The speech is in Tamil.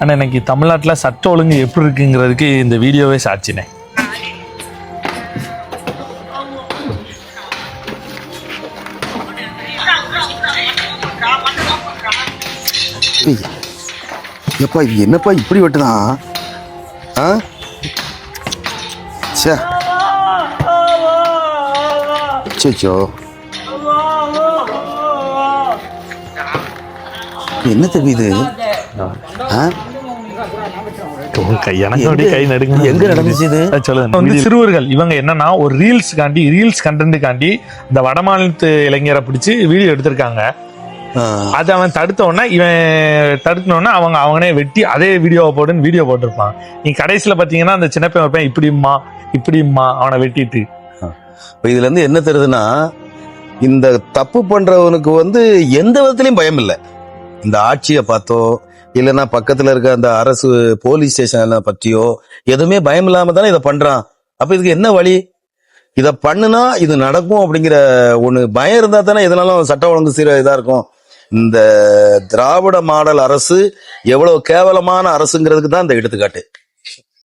ஆனால் இன்னைக்கு தமிழ்நாட்டில் சட்ட ஒழுங்கு எப்படி இருக்குங்கிறதுக்கு இந்த வீடியோவே சாட்சினே. எப்பா இது என்னப்பா இப்படி வெட்டுதான்? சோ என்ன தெரியுது? எங்க நடந்துச்சு இது? சொல்லுங்க. சிறுவர்கள் இவங்க என்னன்னா ஒரு ரீல்ஸ் கண்டென்ட்டுக்காண்டி இந்த வடமாநிலத்து இளைஞரை பிடிச்சி வீடியோ எடுத்திருக்காங்க. அது அவன் தடுத்தோன்னா இவன் அவனே வெட்டி அதே வீடியோவை போட்டுன்னு வீடியோ போட்டிருப்பான். நீ கடைசியில பாத்தீங்கன்னா அந்த சின்ன பையன் இப்படிம்மா அவனை வெட்டிட்டு. இதுல இருந்து என்ன தெரியுதுன்னா, இந்த தப்பு பண்றவனுக்கு எந்த விதத்திலயும் பயம் இல்லை. இந்த ஆட்சியை பார்த்தோ இல்லைன்னா பக்கத்துல இருக்க அந்த அரசு போலீஸ் ஸ்டேஷன் பற்றியோ எதுவுமே பயம் இல்லாம தானே இதை பண்றான். அப்ப இதுக்கு என்ன வழி? இதை பண்ணுனா இது நடக்கும் அப்படிங்கிற ஒண்ணு பயம் இருந்தா தானே எதனாலும் சட்ட ஒழுங்கு இதா இருக்கும். இந்த திராவிட மாடல் அரசு எவ்வளவு கேவலமான அரசுங்கிறதுக்கு தான் இந்த எடுத்துக்காட்டு.